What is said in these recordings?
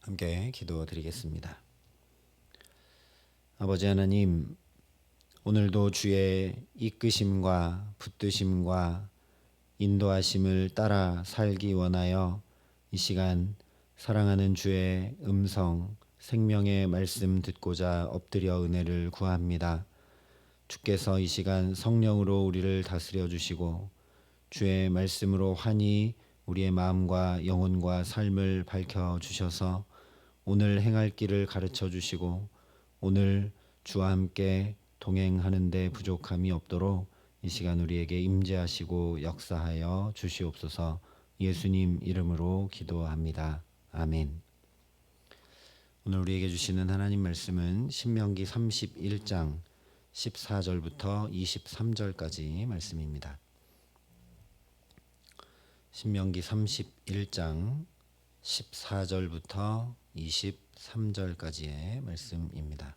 함께 기도드리겠습니다. 아버지 하나님, 오늘도 주의 이끄심과 붙드심과 인도하심을 따라 살기 원하여 이 시간 사랑하는 주의 음성, 생명의 말씀 듣고자 엎드려 은혜를 구합니다. 주께서 이 시간 성령으로 우리를 다스려 주시고 주의 말씀으로 환히 우리의 마음과 영혼과 삶을 밝혀 주셔서 오늘 행할 길을 가르쳐 주시고 오늘 주와 함께 동행하는 데 부족함이 없도록 이 시간 우리에게 임재하시고 역사하여 주시옵소서. 예수님 이름으로 기도합니다. 아멘. 오늘 우리에게 주시는 하나님 말씀은 신명기 31장 14절부터 23절까지 말씀입니다. 신명기 31장 14절부터 23절까지의 말씀입니다.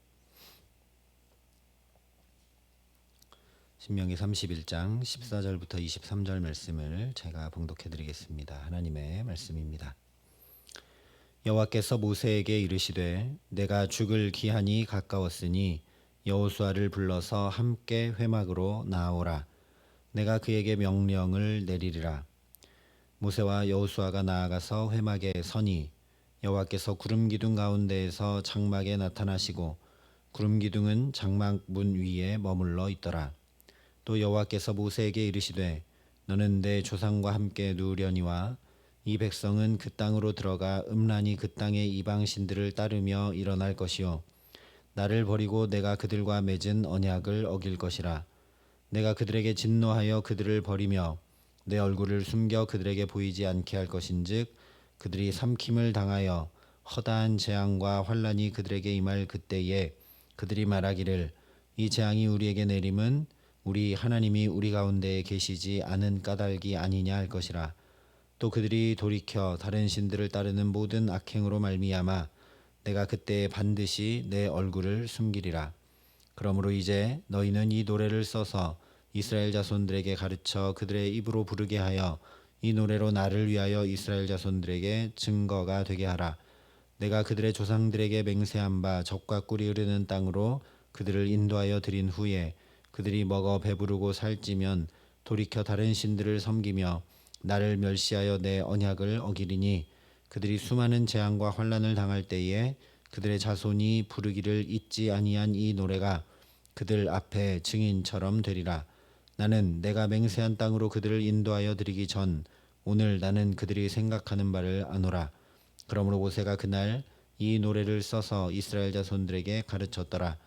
신명기 31장 14절부터 23절 말씀을 제가 봉독해 드리겠습니다. 하나님의 말씀입니다. 여호와께서 모세에게 이르시되 내가 죽을 기한이 가까웠으니 여호수아를 불러서 함께 회막으로 나아오라. 내가 그에게 명령을 내리리라. 모세와 여호수아가 나아가서 회막에 서니 여호와께서 구름 기둥 가운데에서 장막에 나타나시고 구름 기둥은 장막 문 위에 머물러 있더라. 또 여호와께서 모세에게 이르시되 너는 내 조상과 함께 누우려니와 이 백성은 그 땅으로 들어가 음란히 그 땅의 이방 신들을 따르며 일어날 것이요 나를 버리고 내가 그들과 맺은 언약을 어길 것이라. 내가 그들에게 진노하여 그들을 버리며 내 얼굴을 숨겨 그들에게 보이지 않게 할 것인즉 그들이 삼킴을 당하여 허다한 재앙과 환난이 그들에게 임할 그때에 그들이 말하기를 이 재앙이 우리에게 내림은 우리 하나님이 우리 가운데에 계시지 않은 까닭이 아니냐 할 것이라. 또 그들이 돌이켜 다른 신들을 따르는 모든 악행으로 말미암아 내가 그때에 반드시 내 얼굴을 숨기리라. 그러므로 이제 너희는 이 노래를 써서 이스라엘 자손들에게 가르쳐 그들의 입으로 부르게 하여 이 노래로 나를 위하여 이스라엘 자손들에게 증거가 되게 하라. 내가 그들의 조상들에게 맹세한 바 젖과 꿀이 흐르는 땅으로 그들을 인도하여 드린 후에 그들이 먹어 배부르고 살찌면 돌이켜 다른 신들을 섬기며 나를 멸시하여 내 언약을 어기리니 그들이 수많은 재앙과 환난을 당할 때에 그들의 자손이 부르기를 잊지 아니한 이 노래가 그들 앞에 증인처럼 되리라. 나는 내가 맹세한 땅으로 그들을 인도하여 드리기 전 오늘 나는 그들이 생각하는 바를 아노라. 그러므로 모세가 그날 이 노래를 써서 이스라엘 자손들에게 가르쳤더라.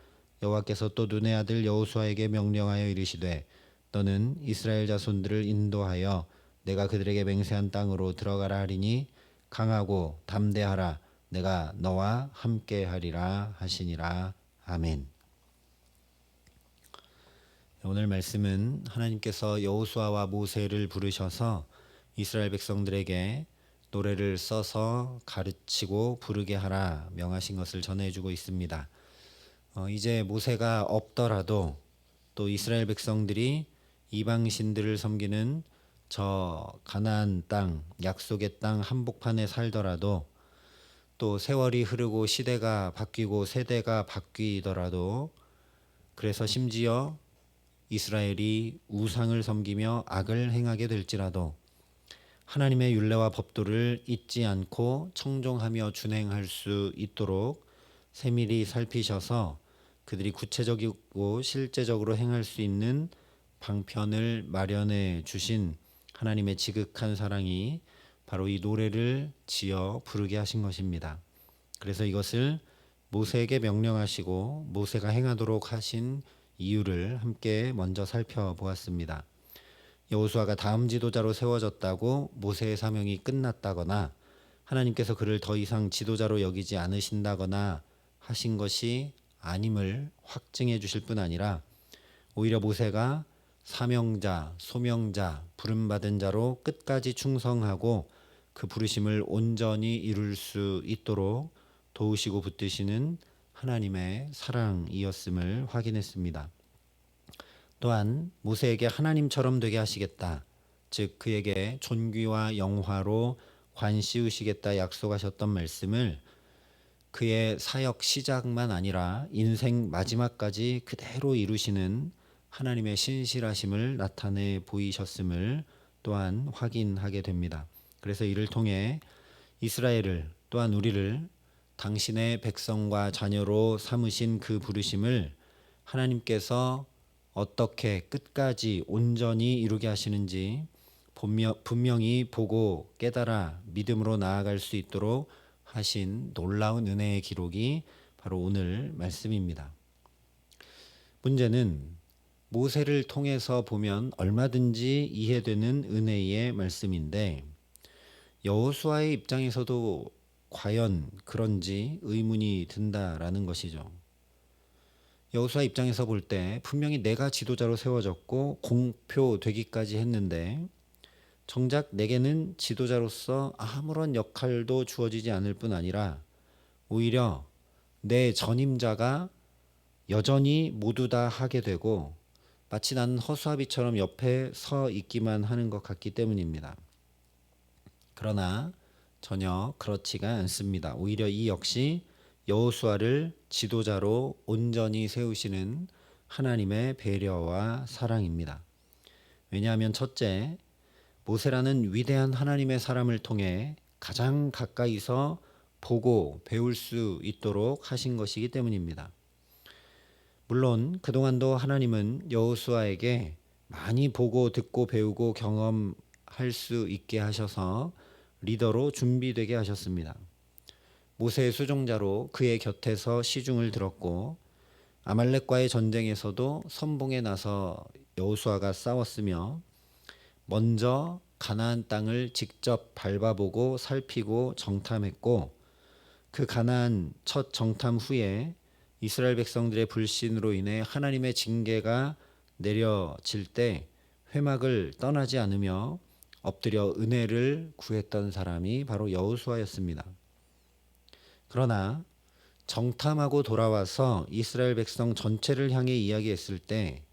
여호와께서 또 눈의 아들 여호수아에게 명령하여 이르시되 너는 이스라엘 자손들을 인도하여 내가 그들에게 맹세한 땅으로 들어가라 하리니 강하고 담대하라. 내가 너와 함께 하리라 하시니라. 아멘. 오늘 말씀은 하나님께서 여호수아와 모세를 부르셔서 이스라엘 백성들에게 노래를 써서 가르치고 부르게 하라 명하신 것을 전해주고 있습니다. 이제 모세가 없더라도 또 이스라엘 백성들이 이방 신들을 섬기는 저 가나안 땅, 약속의 땅 한복판에 살더라도 또 세월이 흐르고 시대가 바뀌고 세대가 바뀌더라도 그래서 심지어 이스라엘이 우상을 섬기며 악을 행하게 될지라도 하나님의 율례와 법도를 잊지 않고 청종하며 준행할 수 있도록 세밀히 살피셔서 그들이 구체적이고 실제적으로 행할 수 있는 방편을 마련해 주신 하나님의 지극한 사랑이 바로 이 노래를 지어 부르게 하신 것입니다. 그래서 이것을 모세에게 명령하시고 모세가 행하도록 하신 이유를 함께 먼저 살펴보았습니다. 여호수아가 다음 지도자로 세워졌다고 모세의 사명이 끝났다거나 하나님께서 그를 더 이상 지도자로 여기지 않으신다거나 하신 것이 아님을 확증해 주실 뿐 아니라 오히려 모세가 사명자, 소명자, 부름받은 자로 끝까지 충성하고 그 부르심을 온전히 이룰 수 있도록 도우시고 붙드시는 하나님의 사랑이었음을 확인했습니다. 또한 모세에게 하나님처럼 되게 하시겠다. 즉 그에게 존귀와 영화로 관 씌우시겠다 약속하셨던 말씀을 그의 사역 시작만 아니라 인생 마지막까지 그대로 이루시는 하나님의 신실하심을 나타내 보이셨음을 또한 확인하게 됩니다. 그래서 이를 통해 이스라엘을 또한 우리를 당신의 백성과 자녀로 삼으신 그 부르심을 하나님께서 어떻게 끝까지 온전히 이루게 하시는지 분명히 보고 깨달아 믿음으로 나아갈 수 있도록 하신 놀라운 은혜의 기록이 바로 오늘 말씀입니다. 문제는 모세를 통해서 보면 얼마든지 이해되는 은혜의 말씀인데 여호수아의 입장에서도 과연 그런지 의문이 든다라는 것이죠. 여호수아 입장에서 볼 때 분명히 내가 지도자로 세워졌고 공표되기까지 했는데 정작 내게는 지도자로서 아무런 역할도 주어지지 않을 뿐 아니라 오히려 내 전임자가 여전히 모두 다 하게 되고 마치 나는 허수아비처럼 옆에 서 있기만 하는 것 같기 때문입니다. 그러나 전혀 그렇지가 않습니다. 오히려 이 역시 여호수아를 지도자로 온전히 세우시는 하나님의 배려와 사랑입니다. 왜냐하면 첫째, 모세라는 위대한 하나님의 사람을 통해 가장 가까이서 보고 배울 수 있도록 하신 것이기 때문입니다. 물론 그동안도 하나님은 여호수아에게 많이 보고 듣고 배우고 경험할 수 있게 하셔서 리더로 준비되게 하셨습니다. 모세의 수종자로 그의 곁에서 시중을 들었고 아말렉과의 전쟁에서도 선봉에 나서 여호수아가 싸웠으며 먼저 가나안 땅을 직접 밟아보고 살피고 정탐했고 그 가나안 첫 정탐 후에 이스라엘 백성들의 불신으로 인해 하나님의 징계가 내려질 때 회막을 떠나지 않으며 엎드려 은혜를 구했던 사람이 바로 여호수아였습니다. 그러나 정탐하고 돌아와서 이스라엘 백성 전체를 향해 이야기했을 때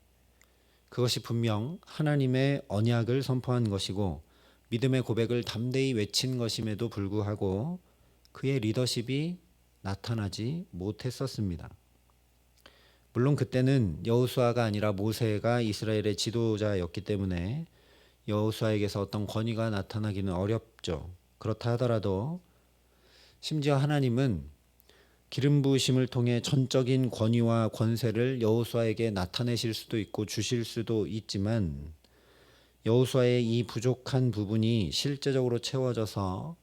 그것이 분명 하나님의 언약을 선포한 것이고 믿음의 고백을 담대히 외친 것임에도 불구하고 그의 리더십이 나타나지 못했었습니다. 물론 그때는 여호수아가 아니라 모세가 이스라엘의 지도자였기 때문에 여호수아에게서 어떤 권위가 나타나기는 어렵죠. 그렇다 하더라도 심지어 하나님은 기름 부으심을 통해 전적인 권위와 권세를 여호수아에게 나타내실 수도 있고 주실 수도 있지만 여호수아의 이 부족한 부분이 실제적으로 채워져서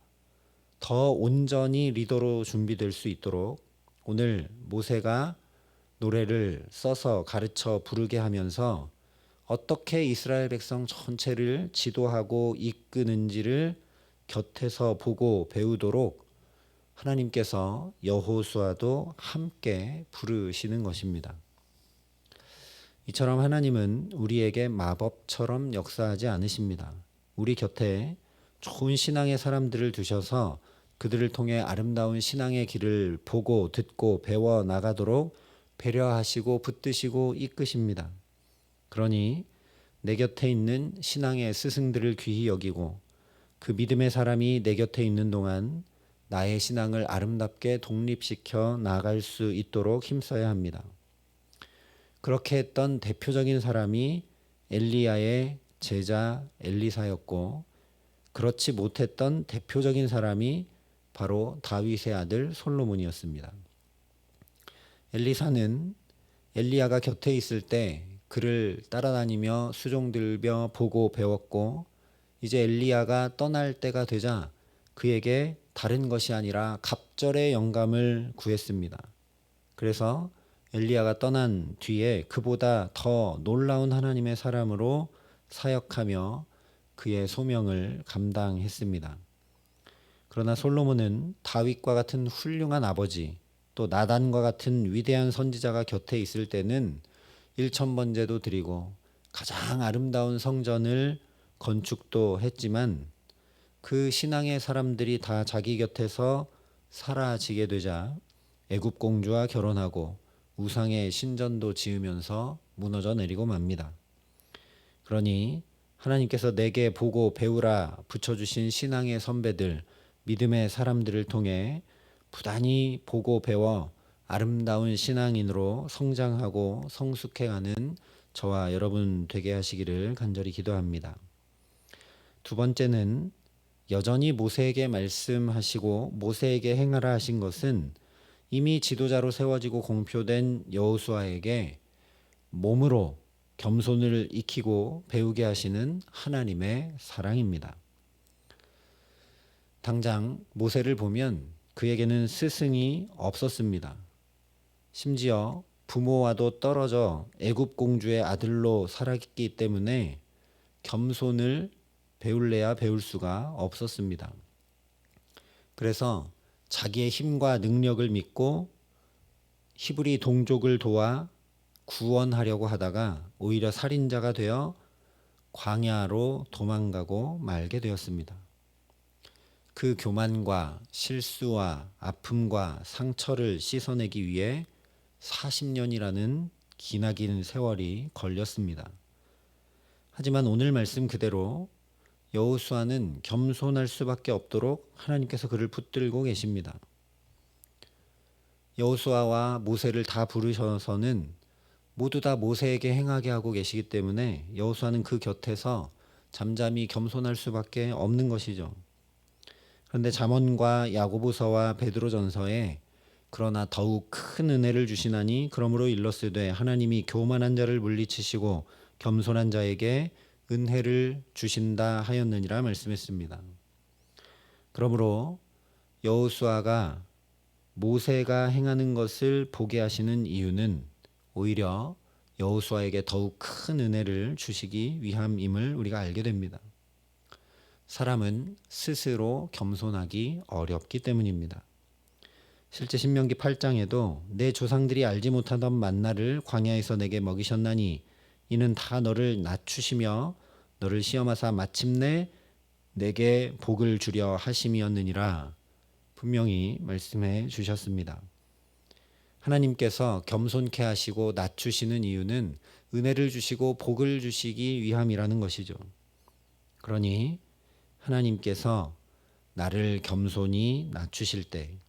더 온전히 리더로 준비될 수 있도록 오늘 모세가 노래를 써서 가르쳐 부르게 하면서 어떻게 이스라엘 백성 전체를 지도하고 이끄는지를 곁에서 보고 배우도록 하나님께서 여호수아도 함께 부르시는 것입니다. 이처럼 하나님은 우리에게 마법처럼 역사하지 않으십니다. 우리 곁에 좋은 신앙의 사람들을 두셔서 그들을 통해 아름다운 신앙의 길을 보고 듣고 배워 나가도록 배려하시고 붙드시고 이끄십니다. 그러니 내 곁에 있는 신앙의 스승들을 귀히 여기고 그 믿음의 사람이 내 곁에 있는 동안 나의 신앙을 아름답게 독립시켜 나갈 수 있도록 힘써야 합니다. 그렇게 했던 대표적인 사람이 엘리야의 제자 엘리사였고 그렇지 못했던 대표적인 사람이 바로 다윗의 아들 솔로몬이었습니다. 엘리사는 엘리야가 곁에 있을 때 그를 따라다니며 수종들며 보고 배웠고 이제 엘리야가 떠날 때가 되자 그에게 다른 것이 아니라 갑절의 영감을 구했습니다. 그래서 엘리야가 떠난 뒤에 그보다 더 놀라운 하나님의 사람으로 사역하며 그의 소명을 감당했습니다. 그러나 솔로몬은 다윗과 같은 훌륭한 아버지 또 나단과 같은 위대한 선지자가 곁에 있을 때는 1000번제도 드리고 가장 아름다운 성전을 건축도 했지만 그 신앙의 사람들이 다 자기 곁에서 사라지게 되자 애굽 공주와 결혼하고 우상의 신전도 지으면서 무너져 내리고 맙니다. 그러니 하나님께서 내게 보고 배우라 붙여주신 신앙의 선배들, 믿음의 사람들을 통해 부단히 보고 배워 아름다운 신앙인으로 성장하고 성숙해가는 저와 여러분 되게 하시기를 간절히 기도합니다. 두 번째는 여전히 모세에게 말씀하시고 모세에게 행하라 하신 것은 이미 지도자로 세워지고 공표된 여호수아에게 몸으로 겸손을 익히고 배우게 하시는 하나님의 사랑입니다. 당장 모세를 보면 그에게는 스승이 없었습니다. 심지어 부모와도 떨어져 애굽 공주의 아들로 살았기 때문에 겸손을 배울래야 배울 수가 없었습니다. 그래서 자기의 힘과 능력을 믿고 히브리 동족을 도와 구원하려고 하다가 오히려 살인자가 되어 광야로 도망가고 말게 되었습니다. 그 교만과 실수와 아픔과 상처를 씻어내기 위해 40년이라는 기나긴 세월이 걸렸습니다. 하지만 오늘 말씀 그대로 여호수아는 겸손할 수밖에 없도록 하나님께서 그를 붙들고 계십니다. 여호수아와 모세를 다 부르셔서는 모두 다 모세에게 행하게 하고 계시기 때문에 여호수아는 그 곁에서 잠잠히 겸손할 수밖에 없는 것이죠. 그런데 잠언과 야고보서와 베드로전서에 그러나 더욱 큰 은혜를 주시나니 그러므로 일렀으되 하나님이 교만한 자를 물리치시고 겸손한 자에게 은혜를 주신다 하였느니라 말씀했습니다. 그러므로 여호수아가 모세가 행하는 것을 보게 하시는 이유는 오히려 여호수아에게 더욱 큰 은혜를 주시기 위함임을 우리가 알게 됩니다. 사람은 스스로 겸손하기 어렵기 때문입니다. 실제 신명기 8장에도 내 조상들이 알지 못하던 만나를 광야에서 내게 먹이셨나니 이는 다 너를 낮추시며 너를 시험하사 마침내 내게 복을 주려 하심이었느니라 분명히 말씀해 주셨습니다. 하나님께서 겸손케 하시고 낮추시는 이유는 은혜를 주시고 복을 주시기 위함이라는 것이죠. 그러니 하나님께서 나를 겸손히 낮추실 때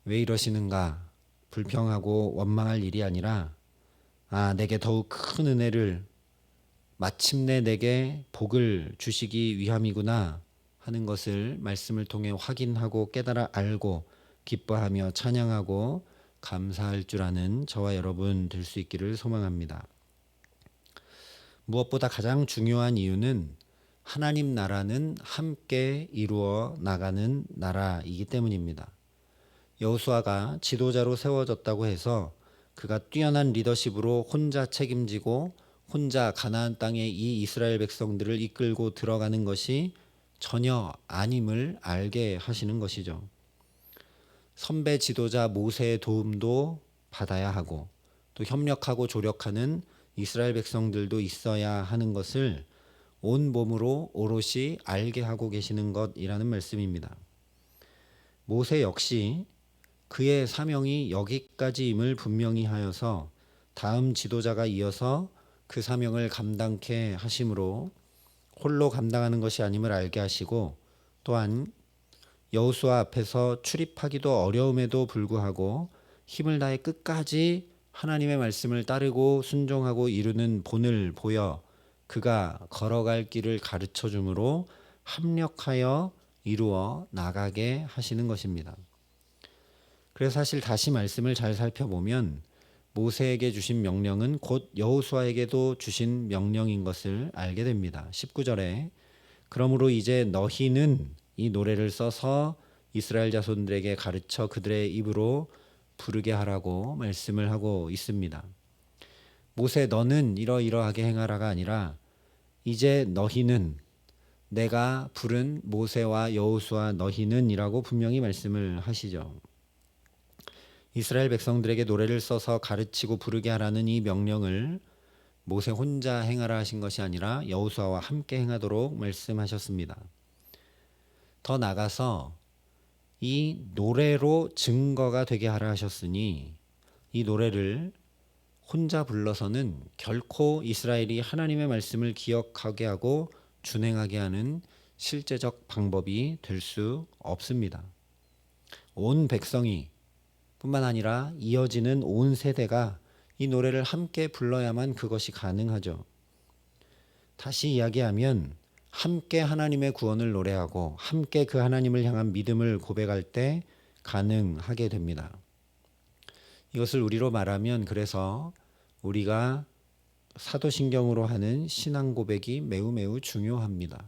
왜 이러시는가 불평하고 원망할 일이 아니라 내게 더욱 큰 은혜를 마침내 내게 복을 주시기 위함이구나 하는 것을 말씀을 통해 확인하고 깨달아 알고 기뻐하며 찬양하고 감사할 줄 아는 저와 여러분 될 수 있기를 소망합니다. 무엇보다 가장 중요한 이유는 하나님 나라는 함께 이루어 나가는 나라이기 때문입니다. 여호수아가 지도자로 세워졌다고 해서 그가 뛰어난 리더십으로 혼자 책임지고 혼자 가나안 땅에 이 이스라엘 백성들을 이끌고 들어가는 것이 전혀 아님을 알게 하시는 것이죠. 선배 지도자 모세의 도움도 받아야 하고 또 협력하고 조력하는 이스라엘 백성들도 있어야 하는 것을 온 몸으로 오롯이 알게 하고 계시는 것이라는 말씀입니다. 모세 역시 그의 사명이 여기까지임을 분명히 하여서 다음 지도자가 이어서 그 사명을 감당케 하심으로 홀로 감당하는 것이 아님을 알게 하시고 또한 여호수아 앞에서 출입하기도 어려움에도 불구하고 힘을 다해 끝까지 하나님의 말씀을 따르고 순종하고 이루는 본을 보여 그가 걸어갈 길을 가르쳐 주므로 합력하여 이루어 나가게 하시는 것입니다. 그래서 사실 다시 말씀을 잘 살펴보면 모세에게 주신 명령은 곧 여호수아에게도 주신 명령인 것을 알게 됩니다. 19절에 그러므로 이제 너희는 이 노래를 써서 이스라엘 자손들에게 가르쳐 그들의 입으로 부르게 하라고 말씀을 하고 있습니다. 모세 너는 이러이러하게 행하라가 아니라 이제 너희는 내가 부른 모세와 여호수아 너희는 이라고 분명히 말씀을 하시죠. 이스라엘 백성들에게 노래를 써서 가르치고 부르게 하라는 이 명령을 모세 혼자 행하라 하신 것이 아니라 여호수아와 함께 행하도록 말씀하셨습니다. 더 나아가서 이 노래로 증거가 되게 하라 하셨으니 이 노래를 혼자 불러서는 결코 이스라엘이 하나님의 말씀을 기억하게 하고 준행하게 하는 실제적 방법이 될 수 없습니다. 온 백성이 뿐만 아니라 이어지는 온 세대가 이 노래를 함께 불러야만 그것이 가능하죠. 다시 이야기하면 함께 하나님의 구원을 노래하고 함께 그 하나님을 향한 믿음을 고백할 때 가능하게 됩니다. 이것을 우리로 말하면 그래서 우리가 사도신경으로 하는 신앙 고백이 매우 매우 중요합니다.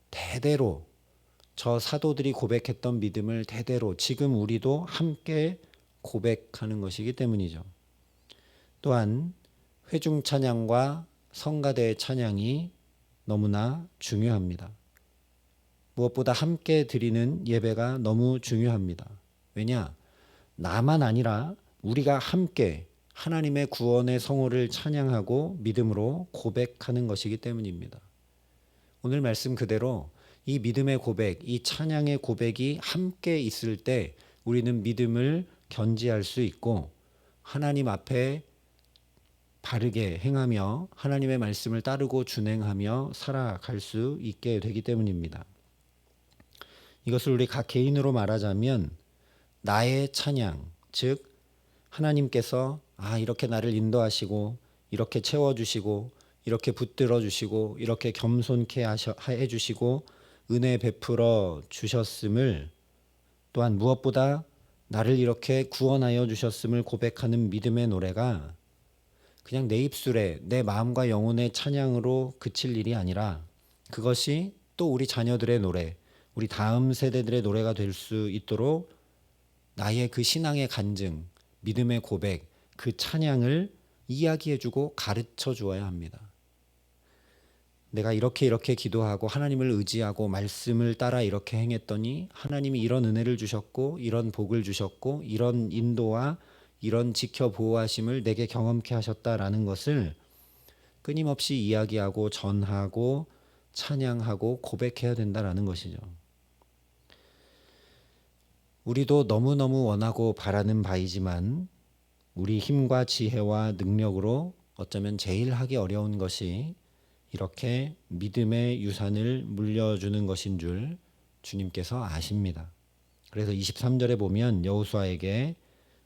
대대로 저 사도들이 고백했던 믿음을 대대로 지금 우리도 함께 고백하는 것이기 때문이죠. 또한 회중 찬양과 성가대의 찬양이 너무나 중요합니다. 무엇보다 함께 드리는 예배가 너무 중요합니다. 왜냐? 나만 아니라 우리가 함께 하나님의 구원의 성호를 찬양하고 믿음으로 고백하는 것이기 때문입니다. 오늘 말씀 그대로 이 믿음의 고백, 이 찬양의 고백이 함께 있을 때 우리는 믿음을 견지할 수 있고 하나님 앞에 바르게 행하며 하나님의 말씀을 따르고 준행하며 살아갈 수 있게 되기 때문입니다. 이것을 우리 각 개인으로 말하자면 나의 찬양, 즉 하나님께서 이렇게 나를 인도하시고 이렇게 채워주시고 이렇게 붙들어 주시고 이렇게 겸손케 해주시고 은혜 베풀어 주셨음을, 또한 무엇보다 나를 이렇게 구원하여 주셨음을 고백하는 믿음의 노래가 그냥 내 입술에 내 마음과 영혼의 찬양으로 그칠 일이 아니라 그것이 또 우리 자녀들의 노래, 우리 다음 세대들의 노래가 될 수 있도록 나의 그 신앙의 간증, 믿음의 고백, 그 찬양을 이야기해주고 가르쳐 주어야 합니다. 내가 이렇게 기도하고 하나님을 의지하고 말씀을 따라 이렇게 행했더니 하나님이 이런 은혜를 주셨고 이런 복을 주셨고 이런 인도와 이런 지켜보호하심을 내게 경험케 하셨다라는 것을 끊임없이 이야기하고 전하고 찬양하고 고백해야 된다라는 것이죠. 우리도 너무너무 원하고 바라는 바이지만 우리 힘과 지혜와 능력으로 어쩌면 제일 하기 어려운 것이 이렇게 믿음의 유산을 물려주는 것인 줄 주님께서 아십니다. 그래서 23절에 보면 여호수아에게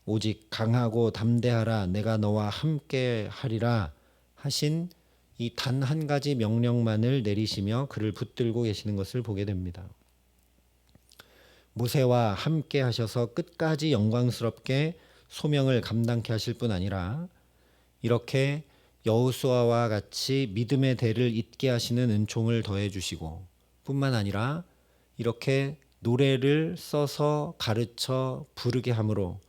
오직 강하고 담대하라 내가 너와 함께 하리라 하신 이 단 한 가지 명령만을 내리시며 그를 붙들고 계시는 것을 보게 됩니다. 모세와 함께 하셔서 끝까지 영광스럽게 소명을 감당케 하실 뿐 아니라 이렇게 여호수아와 같이 믿음의 대를 잇게 하시는 은총을 더해 주시고 뿐만 아니라 이렇게 노래를 써서 가르쳐 부르게 함으로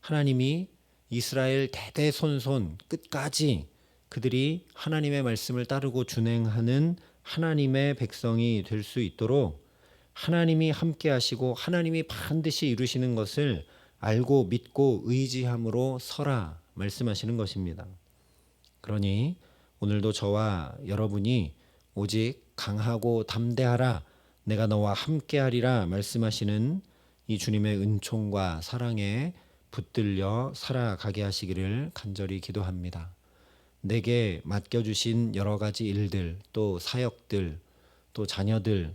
하나님이 이스라엘 대대손손 끝까지 그들이 하나님의 말씀을 따르고 준행하는 하나님의 백성이 될 수 있도록 하나님이 함께 하시고 하나님이 반드시 이루시는 것을 알고 믿고 의지함으로 서라 말씀하시는 것입니다. 그러니 오늘도 저와 여러분이 오직 강하고 담대하라 내가 너와 함께하리라 말씀하시는 이 주님의 은총과 사랑에 붙들려 살아가게 하시기를 간절히 기도합니다. 내게 맡겨주신 여러 가지 일들, 또 사역들, 또 자녀들,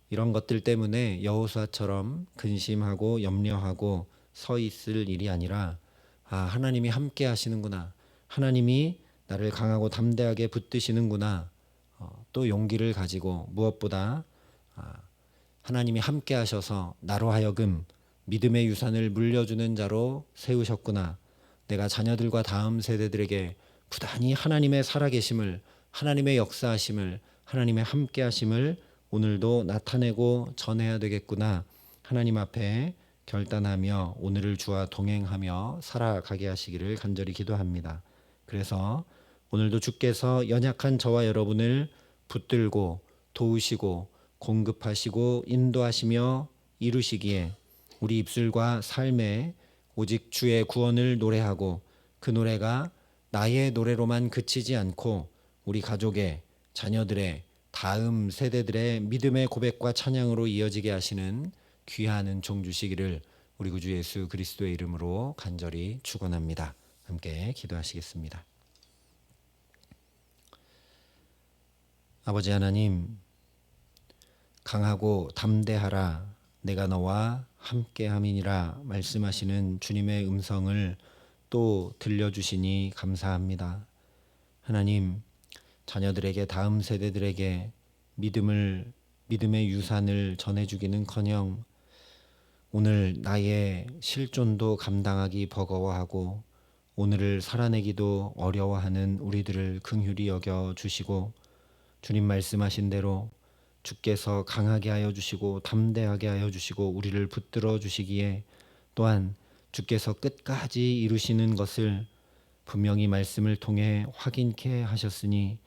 이런 것들 때문에 여호수아처럼 근심하고 염려하고 서 있을 일이 아니라 하나님이 함께 하시는구나, 하나님이 나를 강하고 담대하게 붙드시는구나, 또 용기를 가지고 무엇보다 하나님이 함께 하셔서 나로 하여금 믿음의 유산을 물려주는 자로 세우셨구나, 내가 자녀들과 다음 세대들에게 부단히 하나님의 살아계심을, 하나님의 역사하심을, 하나님의 함께하심을 오늘도 나타내고 전해야 되겠구나, 하나님 앞에 결단하며 오늘을 주와 동행하며 살아가게 하시기를 간절히 기도합니다. 그래서 오늘도 주께서 연약한 저와 여러분을 붙들고 도우시고 공급하시고 인도하시며 이루시기에 우리 입술과 삶에 오직 주의 구원을 노래하고 그 노래가 나의 노래로만 그치지 않고 우리 가족의, 자녀들의, 다음 세대들의 믿음의 고백과 찬양으로 이어지게 하시는 귀한 은총 주시기를 우리 구주 예수 그리스도의 이름으로 간절히 축원합니다. 함께 기도하시겠습니다. 아버지 하나님, 강하고 담대하라 내가 너와 함께함이니라 말씀하시는 주님의 음성을 또 들려주시니 감사합니다. 하나님, 자녀들에게 다음 세대들에게 믿음의 유산을 전해주기는커녕 오늘 나의 실존도 감당하기 버거워하고 오늘을 살아내기도 어려워하는 우리들을 긍휼히 여겨 주시고 주님 말씀하신 대로 주께서 강하게 하여 주시고 담대하게 하여 주시고 우리를 붙들어 주시기에 또한 주께서 끝까지 이루시는 것을 분명히 말씀을 통해 확인케 하셨으니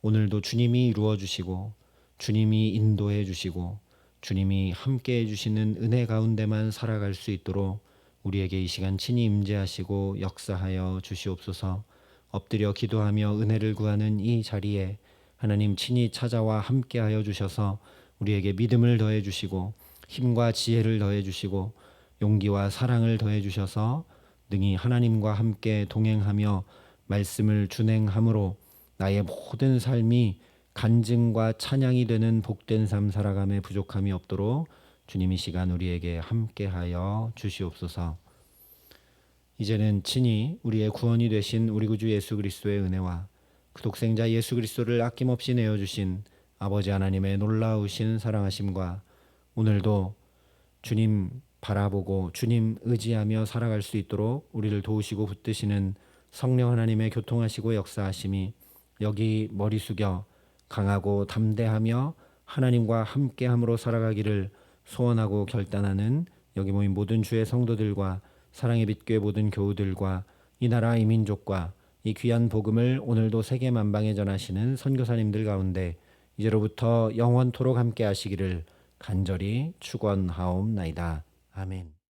오늘도 주님이 이루어 주시고 주님이 인도해 주시고 주님이 함께 해주시는 은혜 가운데만 살아갈 수 있도록 우리에게 이 시간 친히 임재하시고 역사하여 주시옵소서. 엎드려 기도하며 은혜를 구하는 이 자리에 하나님 친히 찾아와 함께하여 주셔서 우리에게 믿음을 더해 주시고 힘과 지혜를 더해 주시고 용기와 사랑을 더해 주셔서 능히 하나님과 함께 동행하며 말씀을 준행함으로 나의 모든 삶이 간증과 찬양이 되는 복된 삶 살아감에 부족함이 없도록 주님 이 시간 우리에게 함께하여 주시옵소서. 이제는 친히 우리의 구원이 되신 우리 구주 예수 그리스도의 은혜와 그 독생자 예수 그리스도를 아낌없이 내어주신 아버지 하나님의 놀라우신 사랑하심과 오늘도 주님 바라보고 주님 의지하며 살아갈 수 있도록 우리를 도우시고 붙드시는 성령 하나님의 교통하시고 역사하심이 여기 머리 숙여 강하고 담대하며 하나님과 함께함으로 살아가기를 소원하고 결단하는 여기 모인 모든 주의 성도들과 사랑의 빛교회 모든 교우들과 이 나라 이 민족과 이 귀한 복음을 오늘도 세계 만방에 전하시는 선교사님들 가운데 이제로부터 영원토록 함께 하시기를 간절히 축원하옵나이다. 아멘.